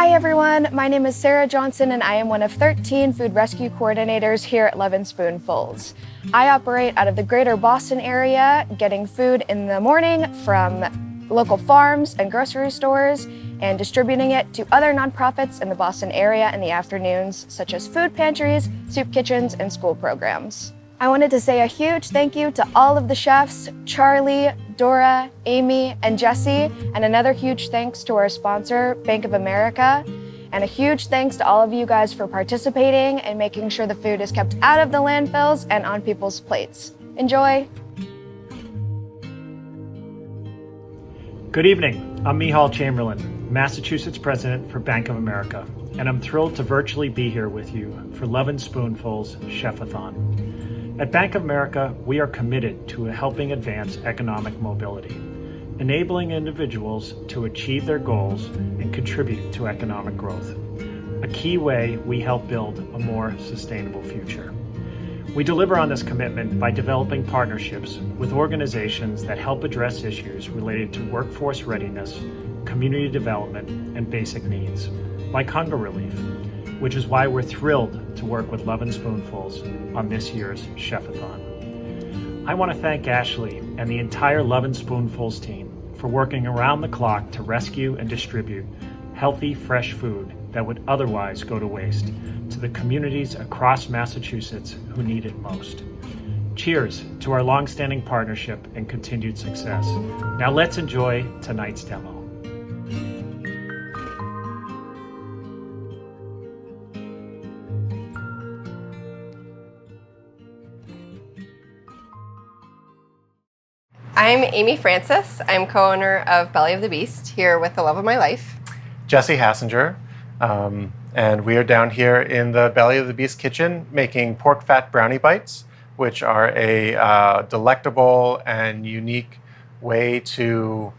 Hi everyone, my name is Sarah Johnson and I am one of 13 food rescue coordinators here at Lovin Spoonfuls. I operate out of the greater Boston area, getting food in the morning from local farms and grocery stores and distributing it to other nonprofits in the Boston area in the afternoons, such as food pantries, soup kitchens, and school programs. I wanted to say a huge thank you to all of the chefs, Charlie, Dora, Amy, and Jesse, and another huge thanks to our sponsor, Bank of America. And a huge thanks to all of you guys for participating and making sure the food is kept out of the landfills and on people's plates. Enjoy. Good evening, I'm Mihal Chamberlain, Massachusetts President for Bank of America, and I'm thrilled to virtually be here with you for Lovin Spoonfuls Chef-a-Thon. At Bank of America, we are committed to helping advance economic mobility, enabling individuals to achieve their goals and contribute to economic growth. A key way we help build a more sustainable future. We deliver on this commitment by developing partnerships with organizations that help address issues related to workforce readiness, community development, and basic needs, like hunger relief, which is why we're thrilled to work with Lovin Spoonfuls on this year's Chef-a-Thon. I want to thank Ashley and the entire Lovin Spoonfuls team for working around the clock to rescue and distribute healthy, fresh food that would otherwise go to waste to the communities across Massachusetts who need it most. Cheers to our long-standing partnership and continued success. Now let's enjoy tonight's demo. I'm Aimee Francaes. I'm co-owner of Belly of the Beast, here with the love of my life, Jesse Hassinger, and we are down here in the Belly of the Beast kitchen making Pork-Fat Brownie Bites, which are a delectable and unique way to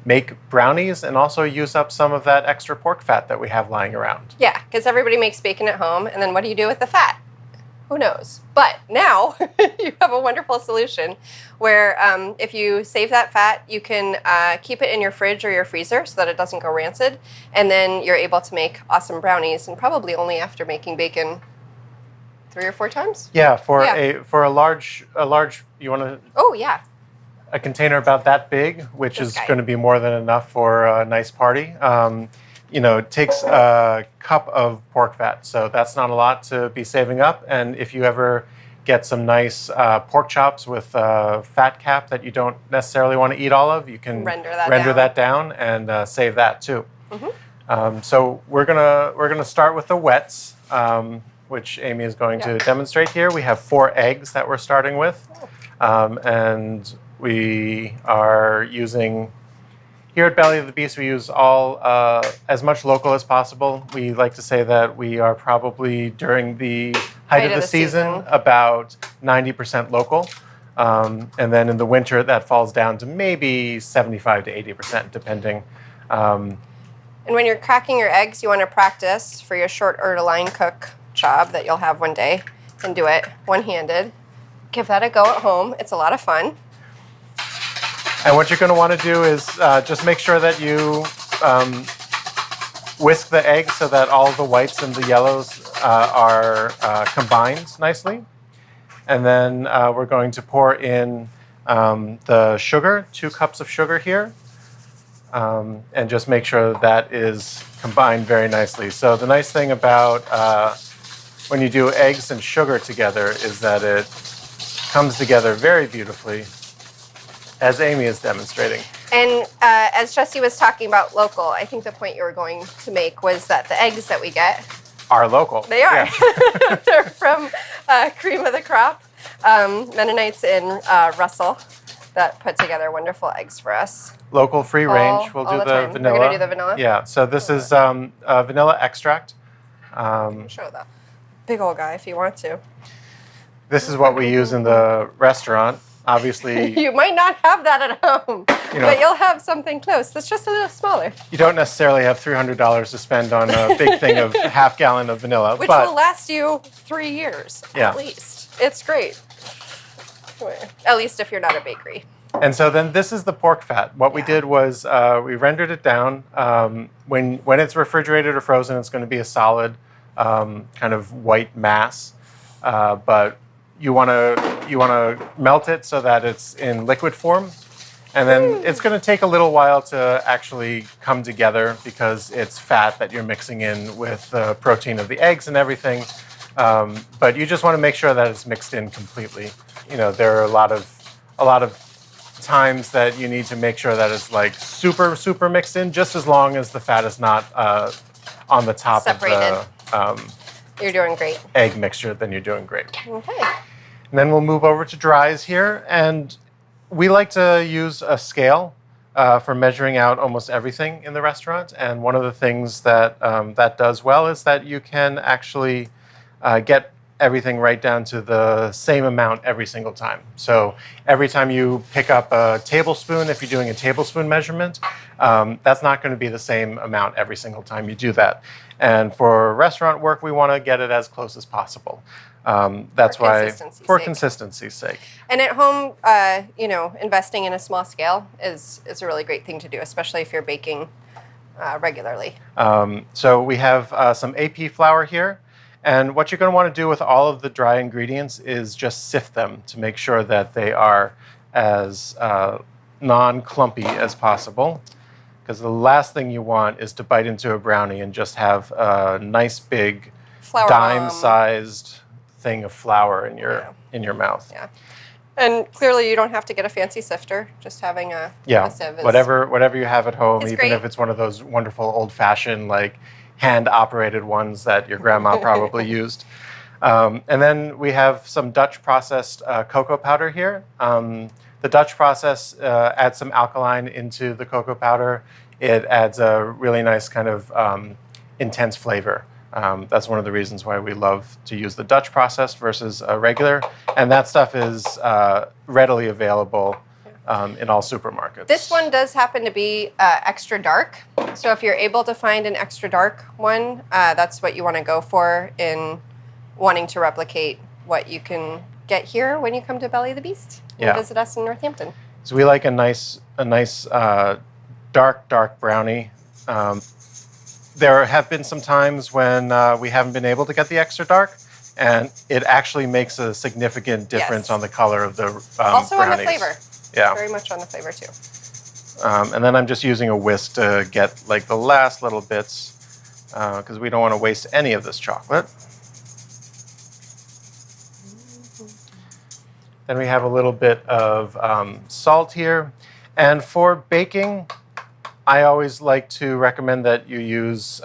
make brownies and also use up some of that extra pork fat that we have lying around. Yeah, because everybody makes bacon at home, and then what do you do with the fat? Who knows? But now you have a wonderful solution where if you save that fat, you can keep it in your fridge or your freezer so that it doesn't go rancid, and then you're able to make awesome brownies, and probably only after making bacon 3 or 4 times. Yeah, for a large you want to. Oh yeah. A container about that big, which is going to be more than enough for a nice party. You know, it takes a cup of pork fat, so that's not a lot to be saving up. And if you ever get some nice pork chops with a fat cap that you don't necessarily want to eat all of, you can render that down and save that too. Mm-hmm. So we're gonna start with the wets, which Amy is going to demonstrate here. We have 4 eggs that we're starting with, and we are using. Here at Belly of the Beast, we use all as much local as possible. We like to say that we are probably, during the height of the season, about 90% local. And then in the winter, that falls down to maybe 75 to 80%, depending. And when you're cracking your eggs, you want to practice for your short or line cook job that you'll have one day, and do it one-handed. Give that a go at home. It's a lot of fun. And what you're going to want to do is just make sure that you whisk the eggs so that all the whites and the yellows are combined nicely. And then we're going to pour in the sugar, 2 cups of sugar here, and just make sure that is combined very nicely. So the nice thing about when you do eggs and sugar together is that it comes together very beautifully, as Amy is demonstrating. And as Jesse was talking about local, I think the point you were going to make was that the eggs that we get are local. They are. Yeah. They're from Cream of the Crop, Mennonites in Russell, that put together wonderful eggs for us. Local, free range. We'll do the vanilla. We're going to do the vanilla? Yeah, so this is vanilla extract. Show the big old guy if you want to. This is what we use in the restaurant. Obviously, you might not have that at home, but you'll have something close that's just a little smaller. You don't necessarily have $300 to spend on a big thing of half gallon of vanilla. Which will last you 3 years, at least. It's great. At least if you're not a bakery. And so then this is the pork fat. What we did was we rendered it down. When it's refrigerated or frozen, it's going to be a solid kind of white mass. But you want to melt it so that it's in liquid form. And then it's going to take a little while to actually come together because it's fat that you're mixing in with the protein of the eggs and everything. But you just want to make sure that it's mixed in completely. You know, there are a lot of times that you need to make sure that it's like super mixed in, just as long as the fat is not on the top separated. Of the You're doing great. egg mixture, then you're doing great. Okay. And then we'll move over to dries here. And we like to use a scale for measuring out almost everything in the restaurant. And one of the things that that does well is that you can actually get everything right down to the same amount every single time. So every time you pick up a tablespoon, if you're doing a tablespoon measurement, that's not going to be the same amount every single time you do that. And for restaurant work, we want to get it as close as possible. That's why, for consistency's sake. And at home, you know, investing in a small scale is a really great thing to do, especially if you're baking regularly. So we have some AP flour here. And what you're going to want to do with all of the dry ingredients is just sift them to make sure that they are as non-clumpy as possible. Because the last thing you want is to bite into a brownie and just have a nice big Flour dime-sized thing of flour in your mouth. Yeah. And clearly you don't have to get a fancy sifter. Just having a sieve is whatever you have at home, even great. if it's one of those wonderful old-fashioned like hand-operated ones that your grandma probably used. And then we have some Dutch processed cocoa powder here. The Dutch process adds some alkaline into the cocoa powder. It adds a really nice kind of intense flavor. That's one of the reasons why we love to use the Dutch process versus a regular. And that stuff is readily available in all supermarkets. This one does happen to be extra dark. So if you're able to find an extra dark one, that's what you want to go for in wanting to replicate what you can get here when you come to Belly of the Beast and visit us in Northampton. So we like a nice dark brownie. There have been some times when we haven't been able to get the extra dark, and it actually makes a significant difference on the color of the also brownies. On the flavor. Yeah. Very much on the flavor too. And then I'm just using a whisk to get like the last little bits because we don't want to waste any of this chocolate. Then we have a little bit of salt here. And for baking, I always like to recommend that you use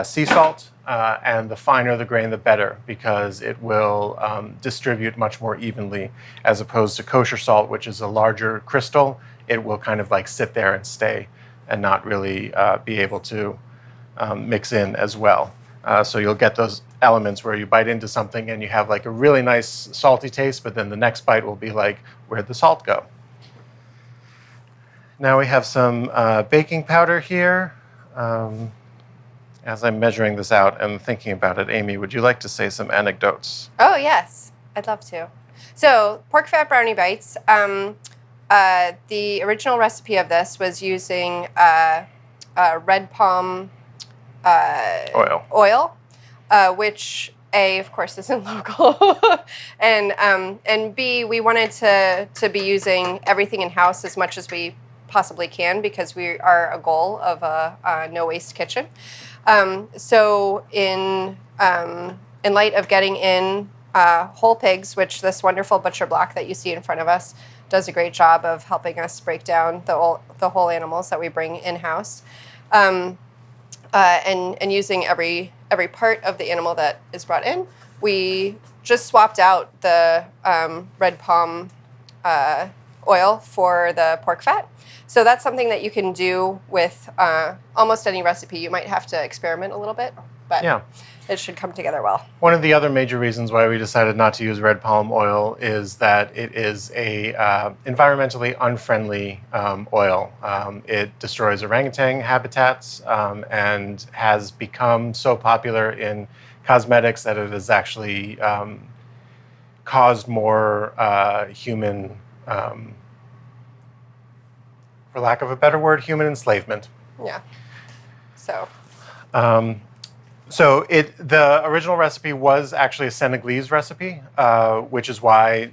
sea salt, and the finer the grain, the better, because it will distribute much more evenly, as opposed to kosher salt, which is a larger crystal. It will kind of like sit there and stay and not really be able to mix in as well. So you'll get those elements where you bite into something and you have like a really nice salty taste, but then the next bite will be like, where'd the salt go? Now we have some baking powder here. As I'm measuring this out and thinking about it, Amy, would you like to say some anecdotes? Oh, yes. I'd love to. So, Pork-Fat Brownie Bites. The original recipe of this was using red palm oil, which A, of course, isn't local, and B, we wanted to be using everything in-house as much as we possibly can, because we are a goal of a no-waste kitchen. So in light of getting in whole pigs, which this wonderful butcher block that you see in front of us does a great job of helping us break down the whole animals that we bring in-house, and using every part of the animal that is brought in, we just swapped out the red palm oil for the pork fat. So that's something that you can do with almost any recipe. You might have to experiment a little bit, but it should come together well. One of the other major reasons why we decided not to use red palm oil is that it is a environmentally unfriendly oil. It destroys orangutan habitats and has become so popular in cosmetics that it has actually caused more human for lack of a better word, human enslavement. Yeah. So. So the original recipe was actually a Senegalese recipe, which is why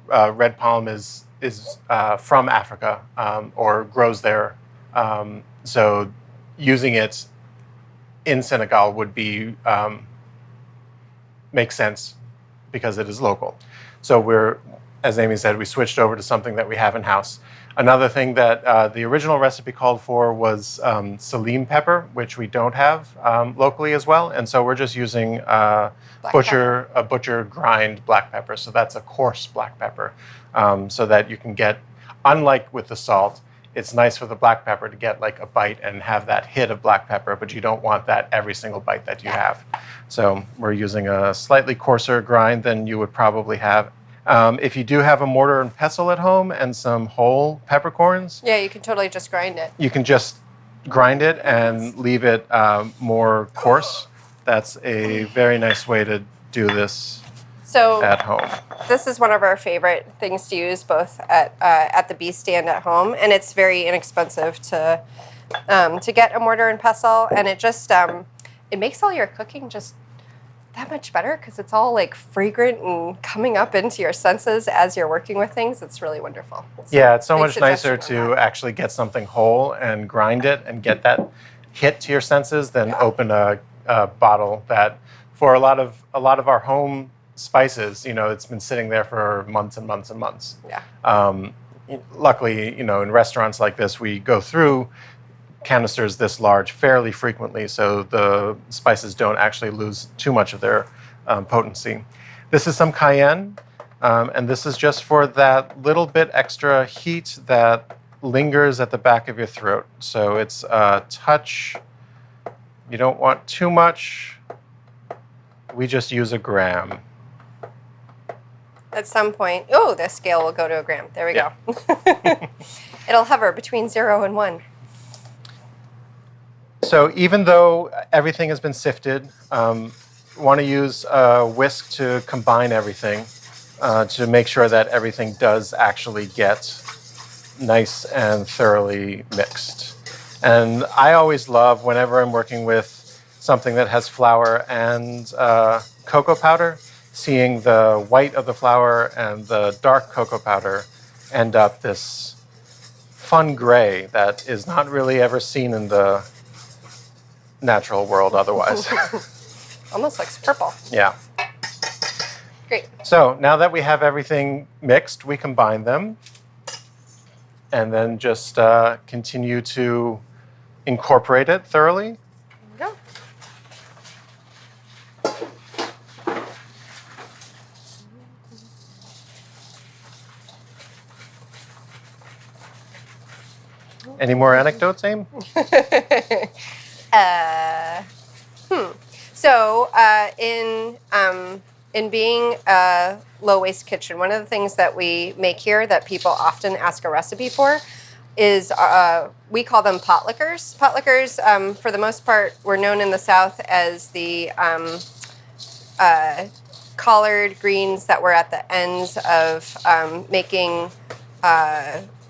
red palm is from Africa or grows there. So using it in Senegal would be make sense because it is local. So as Aimee said, we switched over to something that we have in house. Another thing that the original recipe called for was Salim pepper, which we don't have locally as well, and so we're just using a butcher grind black pepper. So that's a coarse black pepper, so that you can get, unlike with the salt, it's nice for the black pepper to get like a bite and have that hit of black pepper, but you don't want that every single bite that you have. So we're using a slightly coarser grind than you would probably have. If you do have a mortar and pestle at home and some whole peppercorns, Yeah, you can totally just grind it. you can just grind it and leave it more coarse. That's a very nice way to do this So at home. this is one of our favorite things to use both at the bee stand at home, and it's very inexpensive to get a mortar and pestle, and it just it makes all your cooking just that much better because it's all like fragrant and coming up into your senses as you're working with things. It's really wonderful. Yeah, it's so big much nicer suggestion on to that. actually get something whole and grind it and get that hit to your senses than open a bottle that, for a lot of our home spices, it's been sitting there for months and months and months. Yeah. Luckily, in restaurants like this, we go through canisters this large fairly frequently, so the spices don't actually lose too much of their potency. This is some cayenne, and this is just for that little bit extra heat that lingers at the back of your throat. So it's a touch. You don't want too much. We just use a gram. At some point, the scale will go to a gram. There we go. It'll hover between 0 and 1. So even though everything has been sifted, want to use a whisk to combine everything to make sure that everything does actually get nice and thoroughly mixed. And I always love, whenever I'm working with something that has flour and cocoa powder, seeing the white of the flour and the dark cocoa powder end up this fun gray that is not really ever seen in the natural world otherwise. Almost looks purple. Yeah. Great. So now that we have everything mixed, we combine them and then just continue to incorporate it thoroughly. There you go. Any more anecdotes, Aim? So in being a low-waste kitchen, one of the things that we make here that people often ask a recipe for is we call them potlickers. Potlickers, for the most part, were known in the South as the collard greens that were at the ends of making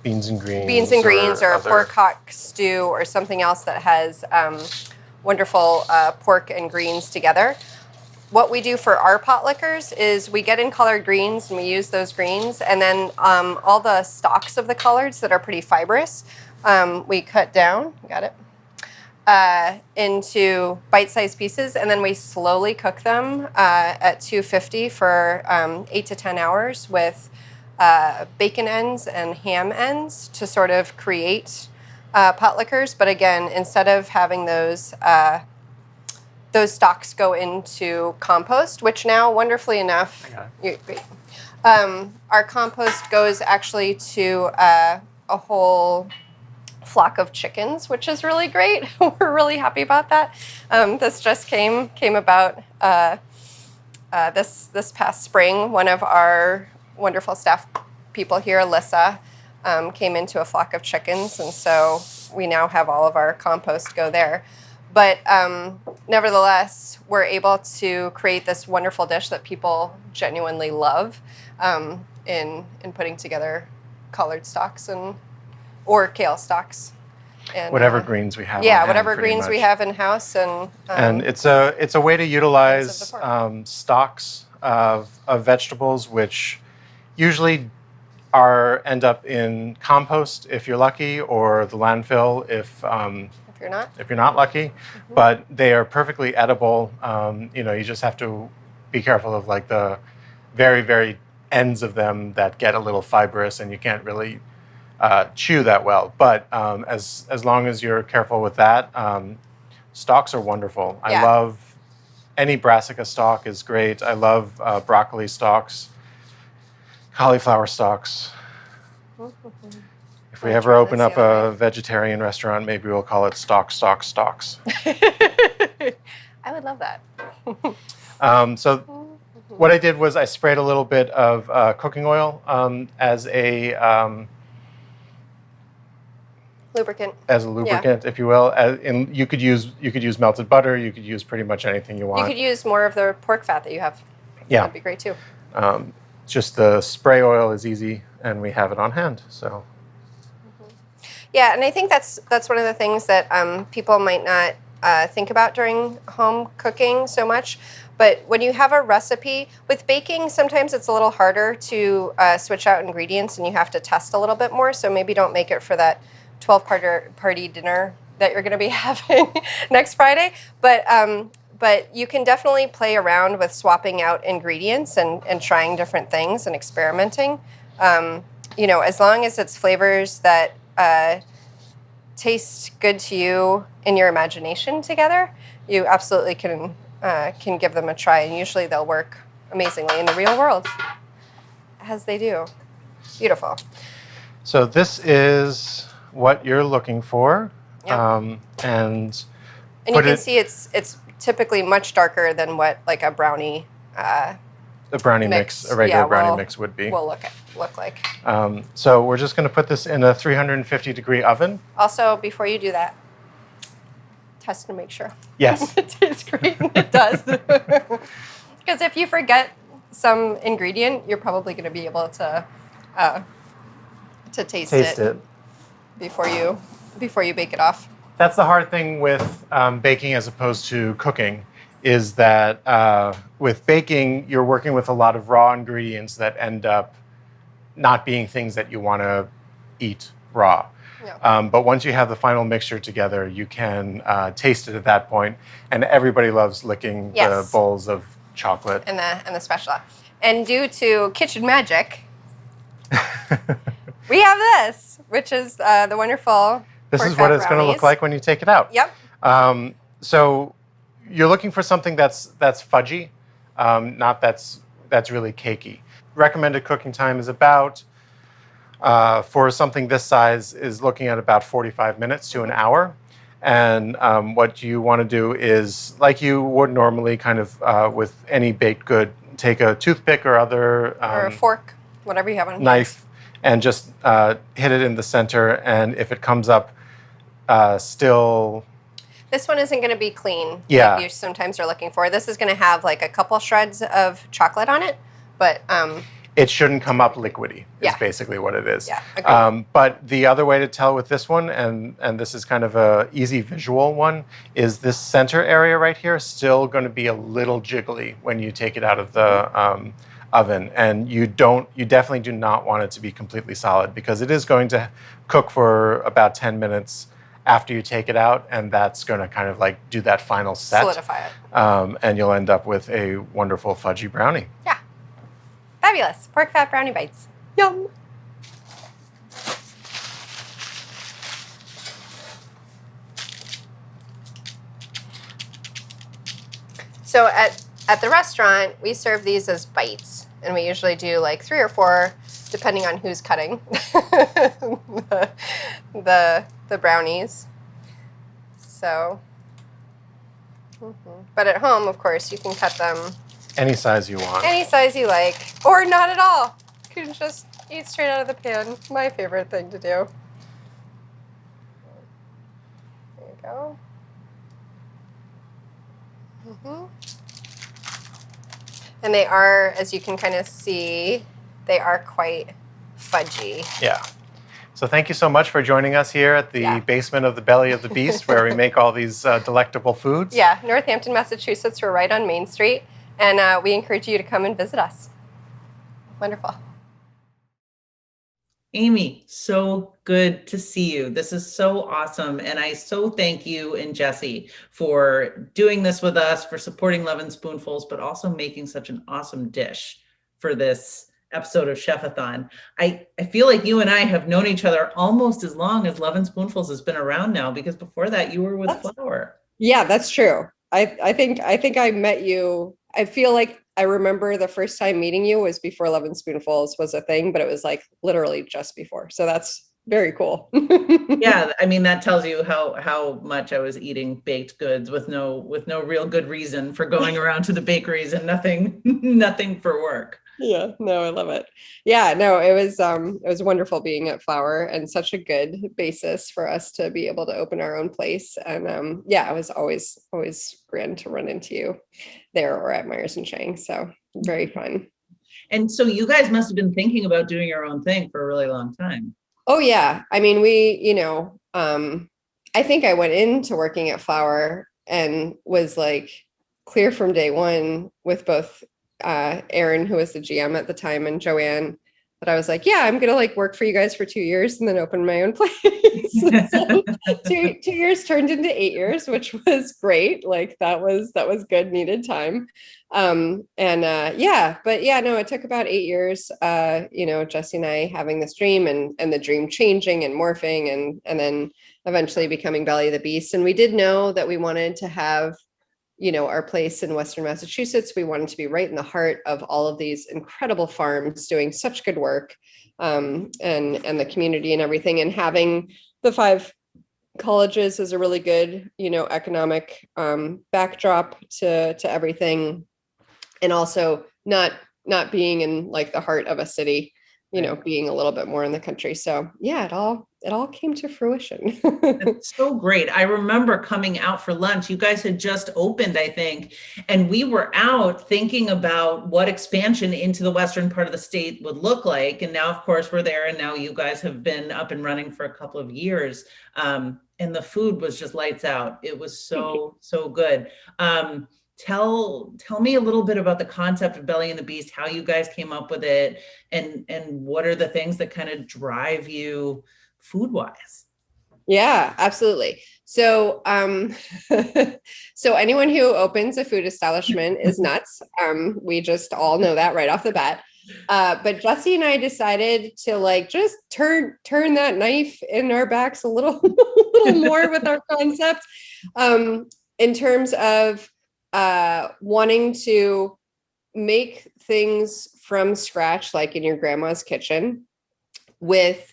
Beans and greens. or a pork hock stew or something else that has wonderful pork and greens together. What we do for our potlickers is we get in collard greens and we use those greens, and then all the stalks of the collards that are pretty fibrous, we cut down, into bite-sized pieces, and then we slowly cook them at 250 for 8 to 10 hours with bacon ends and ham ends to sort of create potlickers. But again, instead of having those stalks go into compost, which now, wonderfully enough, our compost goes actually to a whole flock of chickens, which is really great. We're really happy about that. This just came about this past spring. One of our wonderful staff people here, Alyssa, came into a flock of chickens, and so we now have all of our compost go there. But nevertheless, we're able to create this wonderful dish that people genuinely love in putting together collard stalks or kale stalks. And, whatever greens we have. Yeah, on whatever hand, pretty greens we much. have in house, And it's a way to utilize pork. stalks of vegetables, which usually end up in compost if you're lucky, or the landfill if you're not lucky. Mm-hmm. But they are perfectly edible. You just have to be careful of like the very, very ends of them that get a little fibrous, and you can't really chew that well. But as long as you're careful with that, stalks are wonderful. Yeah. I love any brassica stalk is great. I love broccoli stalks, cauliflower stalks. If we ever open up a vegetarian restaurant, maybe we'll call it stalks. I would love that. So what I did was I sprayed a little bit of cooking oil as a lubricant. If you will. And you could use melted butter. You could use pretty much anything you want. You could use more of the pork fat that you have. Yeah, that'd be great too. Just the spray oil is easy, and we have it on hand. So. Yeah, and I think that's one of the things that people might not think about during home cooking so much. But when you have a recipe, with baking, sometimes it's a little harder to switch out ingredients, and you have to test a little bit more. So maybe don't make it for that 12-party dinner that you're going to be having next Friday. But you can definitely play around with swapping out ingredients and trying different things and experimenting. As long as it's flavors that taste good to you in your imagination together, you absolutely can give them a try. And usually they'll work amazingly in the real world, as they do. Beautiful. So this is what you're looking for. Yep. And you can see it's typically much darker than what like a brownie a brownie mix, a regular brownie mix would be. Will look like. So we're just going to put this in a 350-degree oven. Also, before you do that, test to make sure. Yes. It tastes great. It does. Because if you forget some ingredient, you're probably going to be able to taste it before you bake it off. That's the hard thing with baking as opposed to cooking, is that with baking, you're working with a lot of raw ingredients that end up not being things that you want to eat raw. Yeah. But once you have the final mixture together, you can taste it at that point, and everybody loves licking the bowls of chocolate. And the spatula. And due to kitchen magic, we have this, which is the wonderful This is what it's going to look like when you take it out. Yep. So you're looking for something that's fudgy, not that's really cakey. Recommended cooking time is about, for something this size, is looking at about 45 minutes to an hour. And what you want to do is, like you would normally kind of with any baked good, take a toothpick or other... or a fork, whatever you have on hand. Knife, and just hit it in the center. And if it comes up still... This one isn't going to be clean, yeah, like you sometimes are looking for. This is going to have like a couple shreds of chocolate on it, but... it shouldn't come up liquidy, is basically what it is. Yeah, agreed. But the other way to tell with this one, and this is kind of a easy visual one, is this center area right here is still going to be a little jiggly when you take it out of the oven. And you definitely do not want it to be completely solid, because it is going to cook for about 10 minutes after you take it out, and that's going to kind of like do that final set. Solidify it. And you'll end up with a wonderful fudgy brownie. Yeah. Fabulous. Pork-Fat Brownie Bites. Yum. So at the restaurant, we serve these as bites, and we usually do like 3 or 4, depending on who's cutting the brownies. So, but at home, of course, you can cut them any size you want. any size you like, or not at all. You can just eat straight out of the pan. My favorite thing to do. There you go. And they are, as you can kind of see, they are quite fudgy. Yeah. So thank you so much for joining us here at the basement of the Belly of the Beast, where we make all these delectable foods. Yeah, Northampton, Massachusetts. We're right on Main Street, and we encourage you to come and visit us. Wonderful. Aimee, so good to see you. This is so awesome. And I so thank you and Jesse for doing this with us, for supporting Lovin Spoonfuls, but also making such an awesome dish for this episode of Chef-a-Thon. I feel like you and I have known each other almost as long as Lovin Spoonfuls has been around now, because before that you were with Flour. Yeah, that's true. I think I met you. I feel like I remember the first time meeting you was before Lovin Spoonfuls was a thing, but it was like literally just before. So that's very cool. Yeah, I mean, that tells you how much I was eating baked goods with no real good reason for going around to the bakeries and nothing for work. Yeah, no, I love it. Yeah, no, it was wonderful being at Flour, and such a good basis for us to be able to open our own place. And yeah, it was always grand to run into you there or at Myers and Chang. So very fun. And so you guys must have been thinking about doing your own thing for a really long time. Oh yeah. I mean, I think I went into working at Flour and was like clear from day one with both Aaron, who was the GM at the time, and Joanne, that I was like, yeah, I'm gonna like work for you guys for 2 years and then open my own place. So 2 years turned into 8 years, which was great. Like that was good, needed time. Yeah, but yeah, no, it took about 8 years, Jesse and I having this dream and the dream changing and morphing and then eventually becoming Belly of the Beast. And we did know that we wanted to have our place in Western Massachusetts. We wanted to be right in the heart of all of these incredible farms doing such good work, and the community and everything. And having the 5 colleges is a really good, economic backdrop to everything. And also not being in like the heart of a city, being a little bit more in the country. So yeah, it all came to fruition. It's so great. I remember coming out for lunch. You guys had just opened, I think, and we were out thinking about what expansion into the western part of the state would look like. And now, of course, we're there, and now you guys have been up and running for a couple of years. And the food was just lights out. It was so good. Tell me a little bit about the concept of Belly and the Beast, how you guys came up with it, and what are the things that kind of drive you food-wise? Yeah, absolutely. So, so anyone who opens a food establishment is nuts. We just all know that right off the bat. But Jesse and I decided to like just turn that knife in our backs a little more with our concept, in terms of wanting to make things from scratch, like in your grandma's kitchen, with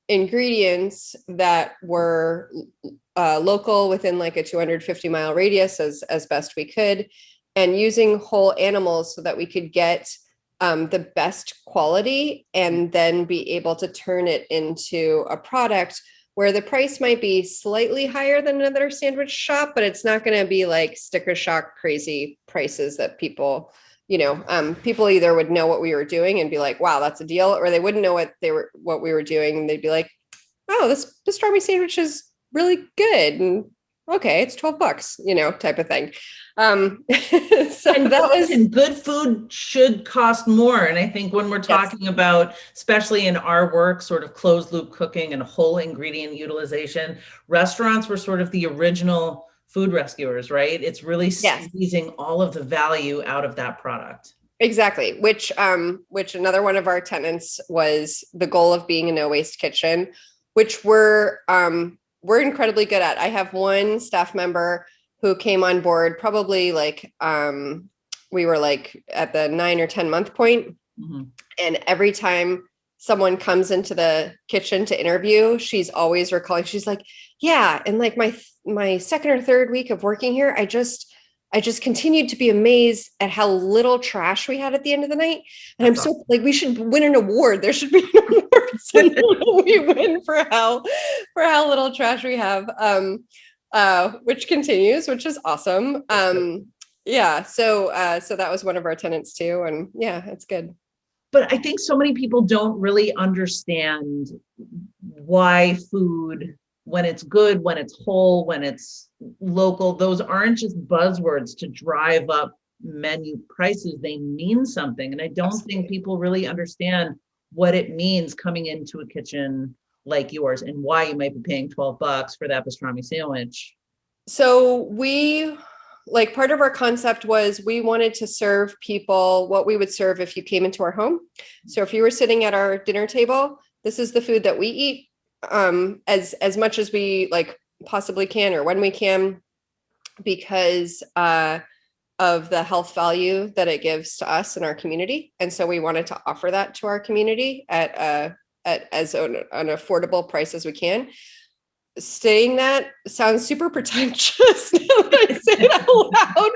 ingredients that were local within like a 250-mile radius as best we could, and using whole animals so that we could get the best quality and then be able to turn it into a product where the price might be slightly higher than another sandwich shop, but it's not going to be like sticker shock crazy prices that people either would know what we were doing and be like, wow, that's a deal, or they wouldn't know what we were doing and they'd be like, oh, this pastrami sandwich is really good, and okay, it's $12, type of thing. So and that was, and good food should cost more. And I think when we're talking about, especially in our work, sort of closed loop cooking and whole ingredient utilization, restaurants were sort of the original food rescuers, right? It's really squeezing all of the value out of that product. Exactly. Which another one of our tenants was the goal of being a no waste kitchen, which we're incredibly good at. I have one staff member who came on board probably like, we were like at the 9 or 10 month point. Mm-hmm. And every time someone comes into the kitchen to interview, she's always recalling, she's like, yeah. And like my second or third week of working here, I just continued to be amazed at how little trash we had at the end of the night. And I'm so like, we should win an award. There should be an award so we win for how little trash we have. Which continues, which is awesome. Yeah. So that was one of our tenants too. And yeah, it's good. But I think so many people don't really understand why food, when it's good, when it's whole, when it's local, those aren't just buzzwords to drive up menu prices. They mean something. And I don't think people really understand what it means coming into a kitchen like yours and why you might be paying $12 for that pastrami sandwich. So part of our concept was we wanted to serve people what we would serve if you came into our home. So if you were sitting at our dinner table, this is the food that we eat as much as we like possibly can or when we can, because of the health value that it gives to us and our community. And so we wanted to offer that to our community at as an affordable price as we can. Saying that sounds super pretentious now that I say it out loud,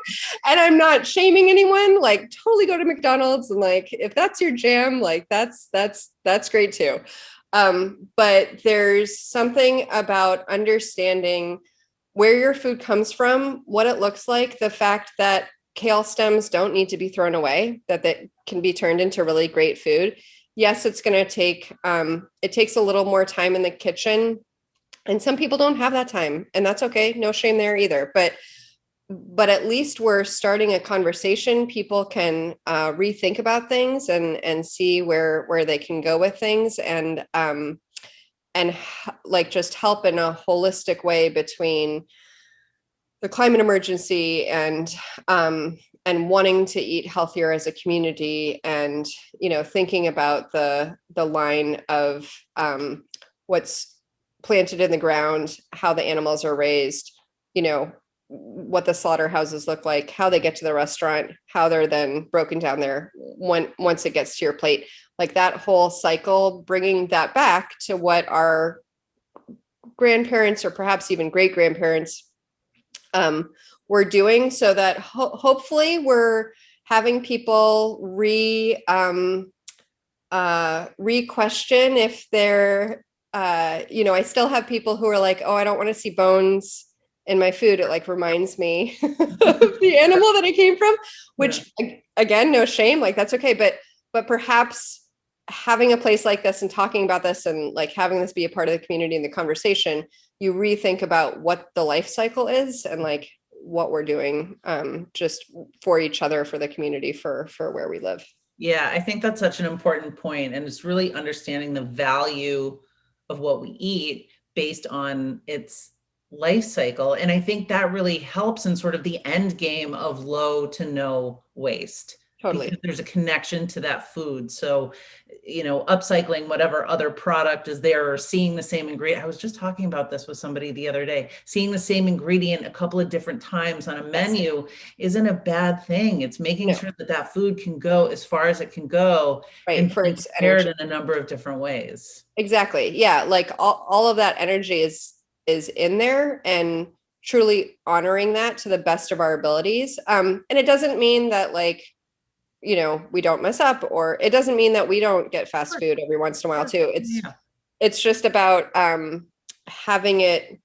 and I'm not shaming anyone. Like, totally go to McDonald's, and like, if that's your jam, like that's great too. But there's something about understanding where your food comes from, what it looks like, the fact that kale stems don't need to be thrown away, that can be turned into really great food. Yes, it's going to take it takes a little more time in the kitchen. And some people don't have that time, and that's okay. No shame there either. But at least we're starting a conversation. People can rethink about things and see where they can go with things, and like just help in a holistic way between the climate emergency and wanting to eat healthier as a community, and thinking about the line of what's planted in the ground, how the animals are raised, what the slaughterhouses look like, how they get to the restaurant, how they're then broken down there once it gets to your plate. Like that whole cycle, bringing that back to what our grandparents or perhaps even great grandparents were doing, so that hopefully we're having people re-question if they're I still have people who are like, oh, I don't want to see bones in my food. It like reminds me of the animal that it came from, which again, no shame, like that's okay. But perhaps having a place like this and talking about this and like having this be a part of the community and the conversation, you rethink about what the life cycle is and like what we're doing just for each other, for the community, for where we live. Yeah, I think that's such an important point. And it's really understanding the value of what we eat based on its life cycle. And I think that really helps in sort of the end game of low to no waste. Totally. Because there's a connection to that food. So, upcycling whatever other product is there, or seeing the same ingredient. I was just talking about this with somebody the other day. Seeing the same ingredient a couple of different times on a menu isn't a bad thing. It's making sure that food can go as far as it can go, right, and for being its prepared energy in a number of different ways. Exactly. Yeah. Like all of that energy is in there, and truly honoring that to the best of our abilities. And it doesn't mean that like, we don't mess up, or it doesn't mean that we don't get fast food every once in a while too. It's just about having it.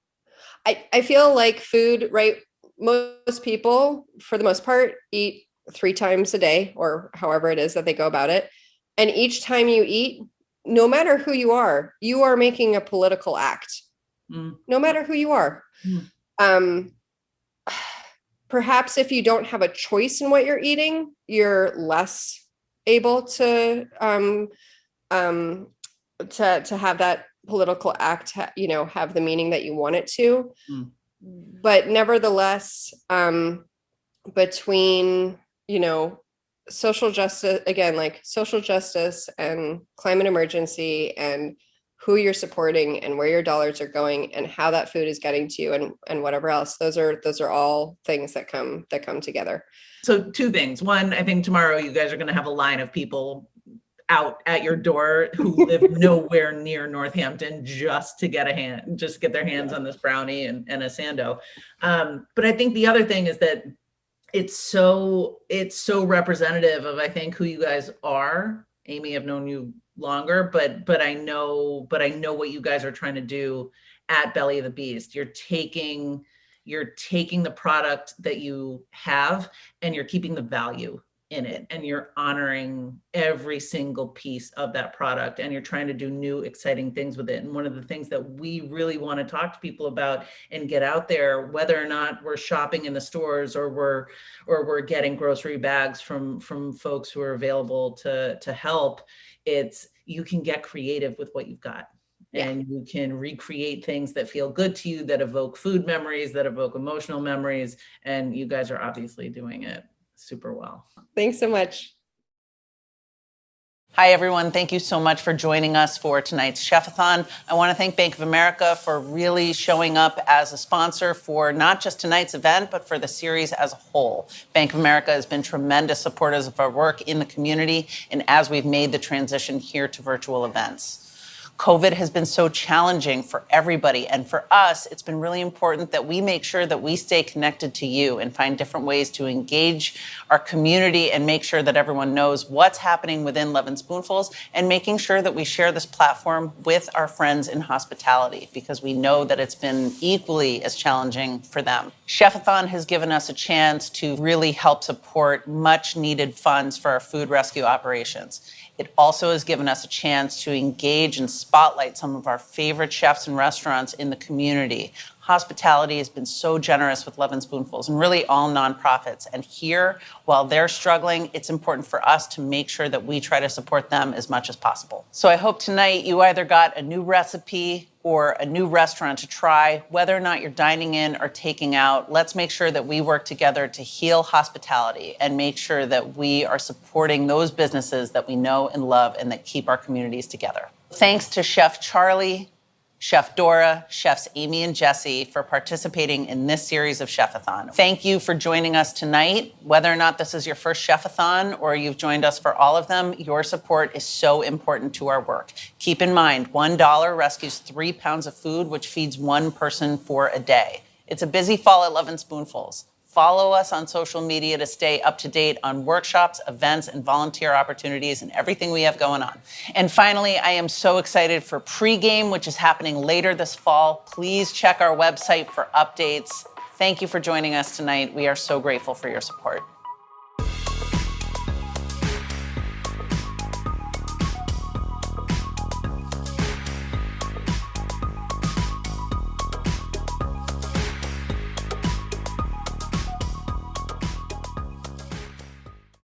I feel like food, right? Most people, for the most part, eat 3 times a day, or however it is that they go about it. And each time you eat, no matter who you are making a political act. No matter who you are. Perhaps if you don't have a choice in what you're eating, you're less able to have that political act, have the meaning that you want it to. But nevertheless, between, social justice, again, like social justice and climate emergency and who you're supporting and where your dollars are going and how that food is getting to you and whatever else, those are all things that come together. So 2 things. One, I think tomorrow you guys are going to have a line of people out at your door who live nowhere near Northampton just to get their hands on this brownie and a sando. But I think the other thing is that it's so representative of, I think, who you guys are. Aimee, I've known you longer, but I know what you guys are trying to do at Belly of the Beast. You're taking the product that you have and you're keeping the value in it, and you're honoring every single piece of that product, and you're trying to do new exciting things with it. And one of the things that we really want to talk to people about and get out there, whether or not we're shopping in the stores or we're getting grocery bags from folks who are available to help, it's you can get creative with what you've got. Yeah. And you can recreate things that feel good to you, that evoke food memories, that evoke emotional memories. And you guys are obviously doing it super well. Thanks so much. Hi, everyone. Thank you so much for joining us for tonight's Chef-a-Thon. I want to thank Bank of America for really showing up as a sponsor for not just tonight's event, but for the series as a whole. Bank of America has been tremendous supporters of our work in the community and as we've made the transition here to virtual events. COVID has been so challenging for everybody. And for us, it's been really important that we make sure that we stay connected to you and find different ways to engage our community and make sure that everyone knows what's happening within Lovin Spoonfuls, and making sure that we share this platform with our friends in hospitality, because we know that it's been equally as challenging for them. Chef-a-Thon has given us a chance to really help support much needed funds for our food rescue operations. It also has given us a chance to engage and spotlight some of our favorite chefs and restaurants in the community. Hospitality has been so generous with Lovin Spoonfuls, and really all nonprofits. And here, while they're struggling, it's important for us to make sure that we try to support them as much as possible. So I hope tonight you either got a new recipe or a new restaurant to try. Whether or not you're dining in or taking out, let's make sure that we work together to heal hospitality and make sure that we are supporting those businesses that we know and love and that keep our communities together. Thanks to Chef Charlie, Chef Dora, Chefs Amy and Jesse for participating in this series of Chef-a-Thon. Thank you for joining us tonight. Whether or not this is your first Chef-a-Thon or you've joined us for all of them, your support is so important to our work. Keep in mind, $1 rescues 3 pounds of food, which feeds one person for a day. It's a busy fall at Lovin Spoonfuls. Follow us on social media to stay up to date on workshops, events, and volunteer opportunities and everything we have going on. And finally, I am so excited for pregame, which is happening later this fall. Please check our website for updates. Thank you for joining us tonight. We are so grateful for your support.